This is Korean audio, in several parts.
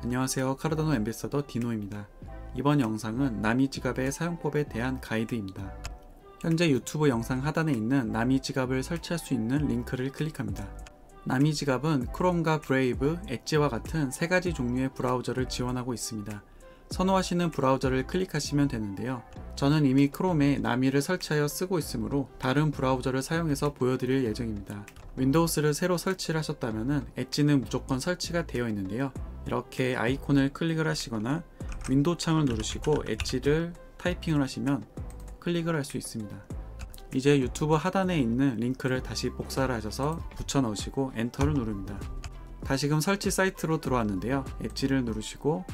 안녕하세요. 카르다노 앰베서더 디노입니다. 이번 영상은 나미 지갑의 사용법에 대한 가이드입니다. 현재 유튜브 영상 하단에 있는 나미 지갑을 설치할 수 있는 링크를 클릭합니다. 나미 지갑은 크롬과 브레이브, 엣지와 같은 세 가지 종류의 브라우저를 지원하고 있습니다. 선호하시는 브라우저를 클릭하시면 되는데요. 저는 이미 크롬에 나미를 설치하여 쓰고 있으므로 다른 브라우저를 사용해서 보여드릴 예정입니다. 윈도우스를 새로 설치를 하셨다면 엣지는 무조건 설치가 되어 있는데요. 이렇게 아이콘을 클릭을 하시거나 윈도우 창을 누르시고 엣지를 타이핑을 하시면 클릭을 할 수 있습니다. 이제 유튜브 하단에 있는 링크를 다시 복사를 하셔서 붙여 넣으시고 엔터를 누릅니다. 다시금 설치 사이트로 들어왔는데요. 엣지를 누르시고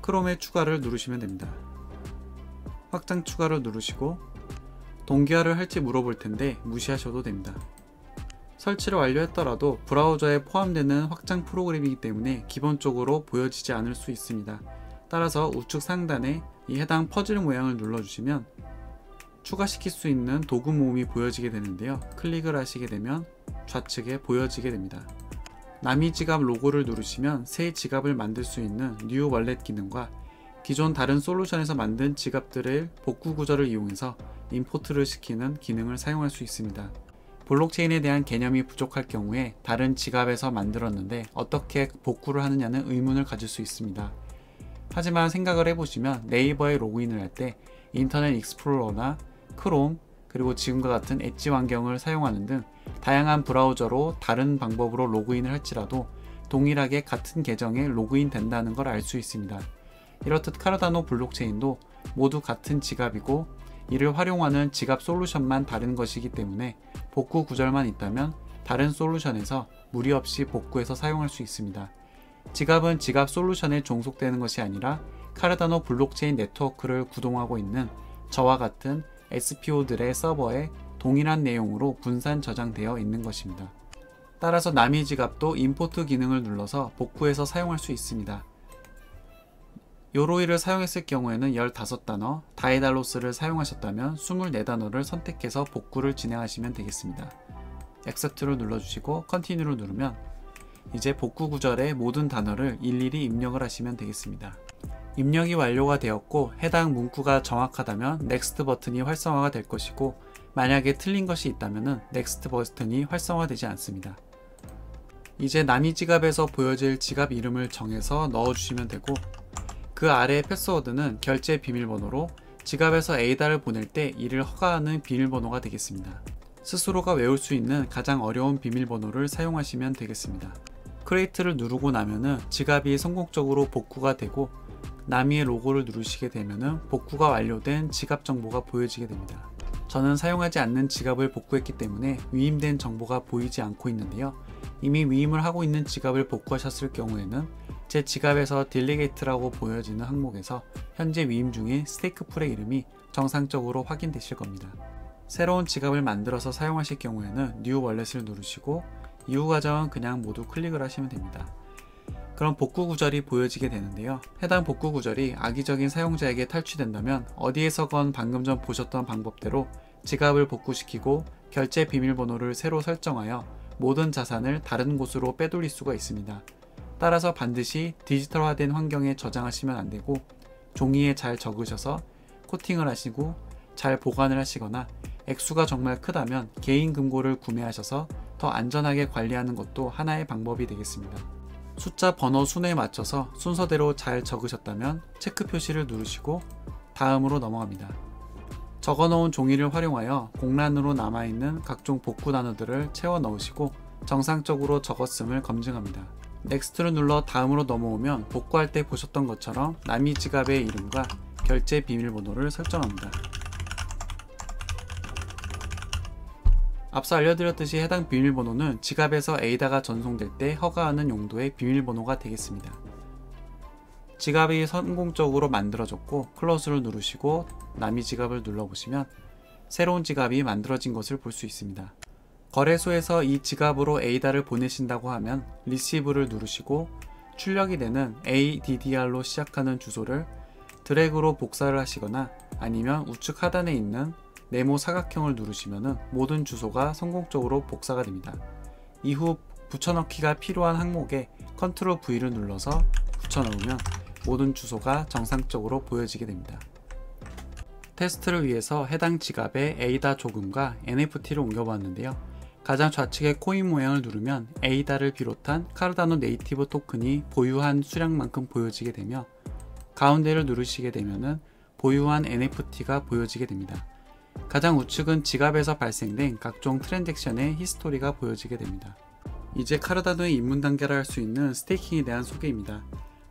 크롬의 추가를 누르시면 됩니다. 확장 추가를 누르시고 동기화를 할지 물어볼 텐데 무시하셔도 됩니다. 설치를 완료했더라도 브라우저에 포함되는 확장 프로그램이기 때문에 기본적으로 보여지지 않을 수 있습니다. 따라서 우측 상단에 이 해당 퍼즐 모양을 눌러주시면 추가시킬 수 있는 도구 모음이 보여지게 되는데요. 클릭을 하시게 되면 좌측에 보여지게 됩니다. 나미 지갑 로고를 누르시면 새 지갑을 만들 수 있는 뉴 월렛 기능과 기존 다른 솔루션에서 만든 지갑들의 복구 구조를 이용해서 임포트를 시키는 기능을 사용할 수 있습니다. 블록체인에 대한 개념이 부족할 경우에 다른 지갑에서 만들었는데 어떻게 복구를 하느냐는 의문을 가질 수 있습니다. 하지만 생각을 해보시면 네이버에 로그인을 할 때 인터넷 익스플로러나 크롬 그리고 지금과 같은 엣지 환경을 사용하는 등 다양한 브라우저로 다른 방법으로 로그인을 할지라도 동일하게 같은 계정에 로그인 된다는 걸 알 수 있습니다. 이렇듯 카르다노 블록체인도 모두 같은 지갑이고 이를 활용하는 지갑 솔루션만 다른 것이기 때문에 복구 구절만 있다면 다른 솔루션에서 무리 없이 복구해서 사용할 수 있습니다. 지갑은 지갑 솔루션에 종속되는 것이 아니라 카르다노 블록체인 네트워크를 구동하고 있는 저와 같은 SPO들의 서버에 동일한 내용으로 분산 저장되어 있는 것입니다. 따라서 나미 지갑도 임포트 기능을 눌러서 복구해서 사용할 수 있습니다. 요로이를 사용했을 경우에는 15단어, 다이달로스를 사용하셨다면 24단어를 선택해서 복구를 진행하시면 되겠습니다. Accept를 눌러주시고 Continue를 누르면 이제 복구 구절의 모든 단어를 일일이 입력을 하시면 되겠습니다. 입력이 완료가 되었고 해당 문구가 정확하다면 Next 버튼이 활성화가 될 것이고 만약에 틀린 것이 있다면 Next 버튼이 활성화되지 않습니다. 이제 나미 지갑에서 보여질 지갑 이름을 정해서 넣어주시면 되고 그 아래의 패스워드는 결제 비밀번호로 지갑에서 에이다를 보낼 때 이를 허가하는 비밀번호가 되겠습니다. 스스로가 외울 수 있는 가장 어려운 비밀번호를 사용하시면 되겠습니다. 크리에이트를 누르고 나면은 지갑이 성공적으로 복구가 되고 나미의 로고를 누르시게 되면은 복구가 완료된 지갑 정보가 보여지게 됩니다. 저는 사용하지 않는 지갑을 복구했기 때문에 위임된 정보가 보이지 않고 있는데요. 이미 위임을 하고 있는 지갑을 복구하셨을 경우에는 제 지갑에서 딜리게이트라고 보여지는 항목에서 현재 위임 중인 스테이크풀의 이름이 정상적으로 확인되실 겁니다. 새로운 지갑을 만들어서 사용하실 경우에는 뉴 월렛을 누르시고 이후 과정은 그냥 모두 클릭을 하시면 됩니다. 그럼 복구 구절이 보여지게 되는데요. 해당 복구 구절이 악의적인 사용자에게 탈취된다면 어디에서건 방금 전 보셨던 방법대로 지갑을 복구시키고 결제 비밀번호를 새로 설정하여 모든 자산을 다른 곳으로 빼돌릴 수가 있습니다. 따라서 반드시 디지털화된 환경에 저장하시면 안되고 종이에 잘 적으셔서 코팅을 하시고 잘 보관을 하시거나 액수가 정말 크다면 개인 금고를 구매하셔서 더 안전하게 관리하는 것도 하나의 방법이 되겠습니다. 숫자 번호 순에 맞춰서 순서대로 잘 적으셨다면 체크 표시를 누르시고 다음으로 넘어갑니다. 적어놓은 종이를 활용하여 공란으로 남아있는 각종 복구 단어들을 채워 넣으시고 정상적으로 적었음을 검증합니다. 넥스트를 눌러 다음으로 넘어오면 복구할 때 보셨던 것처럼 나미 지갑의 이름과 결제 비밀번호를 설정합니다. 앞서 알려드렸듯이 해당 비밀번호는 지갑에서 에이다가 전송될 때 허가하는 용도의 비밀번호가 되겠습니다. 지갑이 성공적으로 만들어졌고 클로즈를 누르시고 나미 지갑을 눌러보시면 새로운 지갑이 만들어진 것을 볼 수 있습니다. 거래소에서 이 지갑으로 에이다를 보내신다고 하면 리시브를 누르시고 출력이 되는 ADDR로 시작하는 주소를 드래그로 복사를 하시거나 아니면 우측 하단에 있는 네모 사각형을 누르시면 모든 주소가 성공적으로 복사가 됩니다. 이후 붙여넣기가 필요한 항목에 컨트롤 V를 눌러서 붙여넣으면 모든 주소가 정상적으로 보여지게 됩니다. 테스트를 위해서 해당 지갑에 에이다 조금과 NFT를 옮겨보았는데요. 가장 좌측의 코인 모양을 누르면 에이다를 비롯한 카르다노 네이티브 토큰이 보유한 수량만큼 보여지게 되며, 가운데를 누르시게 되면 보유한 NFT가 보여지게 됩니다. 가장 우측은 지갑에서 발생된 각종 트랜잭션의 히스토리가 보여지게 됩니다. 이제 카르다노의 입문 단계를 할 수 있는 스테이킹에 대한 소개입니다.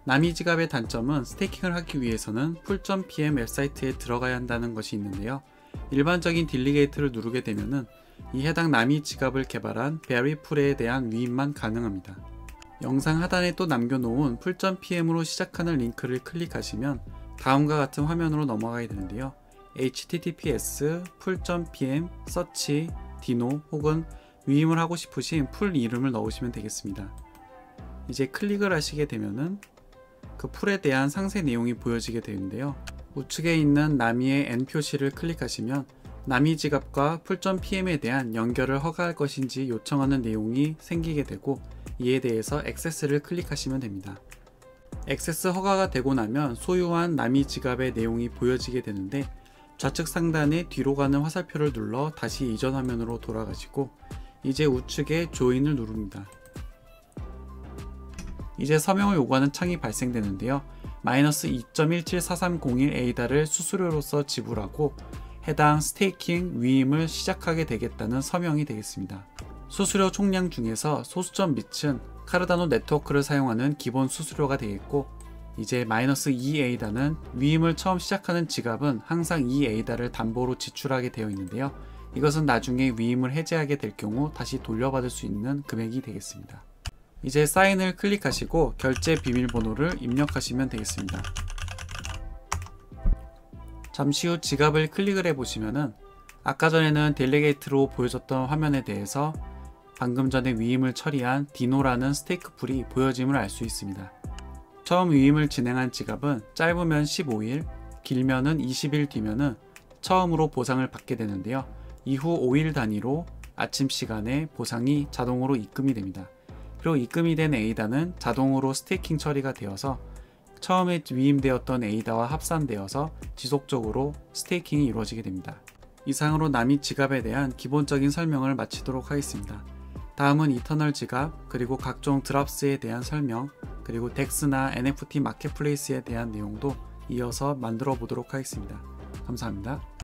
나미 지갑의 단점은 스테이킹을 하기 위해서는 풀.pm 웹사이트에 들어가야 한다는 것이 있는데요. 일반적인 딜리게이트를 누르게 되면은 이 해당 나미 지갑을 개발한 베리풀에 대한 위임만 가능합니다. 영상 하단에 또 남겨놓은 풀.pm으로 시작하는 링크를 클릭하시면 다음과 같은 화면으로 넘어가게 되는데요. https 풀.pm 서치 디노 혹은 위임을 하고 싶으신 풀 이름을 넣으시면 되겠습니다. 이제 클릭을 하시게 되면은 그 풀에 대한 상세 내용이 보여지게 되는데요. 우측에 있는 나미의 N 표시를 클릭하시면 나미 지갑과 풀.pm에 대한 연결을 허가할 것인지 요청하는 내용이 생기게 되고, 이에 대해서 액세스를 클릭하시면 됩니다. 액세스 허가가 되고 나면 소유한 나미 지갑의 내용이 보여지게 되는데, 좌측 상단에 뒤로 가는 화살표를 눌러 다시 이전 화면으로 돌아가시고 이제 우측에 조인을 누릅니다. 이제 서명을 요구하는 창이 발생되는데요. 마이너스 2.17430일 에이다를 수수료로서 지불하고 해당 스테이킹 위임을 시작하게 되겠다는 서명이 되겠습니다. 수수료 총량 중에서 소수점 밑은 카르다노 네트워크를 사용하는 기본 수수료가 되겠고, 이제 마이너스 2 에이다는 위임을 처음 시작하는 지갑은 항상 2 에이다를 담보로 지출하게 되어 있는데요. 이것은 나중에 위임을 해제하게 될 경우 다시 돌려받을 수 있는 금액이 되겠습니다. 이제 사인을 클릭하시고 결제 비밀번호를 입력하시면 되겠습니다. 잠시 후 지갑을 클릭을 해보시면은 아까 전에는 델리게이트로 보여줬던 화면에 대해서 방금 전에 위임을 처리한 디노라는 스테이크 풀이 보여짐을 알 수 있습니다. 처음 위임을 진행한 지갑은 짧으면 15일, 길면은 20일 뒤면은 처음으로 보상을 받게 되는데요. 이후 5일 단위로 아침 시간에 보상이 자동으로 입금이 됩니다. 그리고 입금이 된 에이다는 자동으로 스테이킹 처리가 되어서 처음에 위임되었던 에이다와 합산되어서 지속적으로 스테이킹이 이루어지게 됩니다. 이상으로 나미 지갑에 대한 기본적인 설명을 마치도록 하겠습니다. 다음은 이터널 지갑, 그리고 각종 드랍스에 대한 설명, 그리고 덱스나 NFT 마켓플레이스에 대한 내용도 이어서 만들어 보도록 하겠습니다. 감사합니다.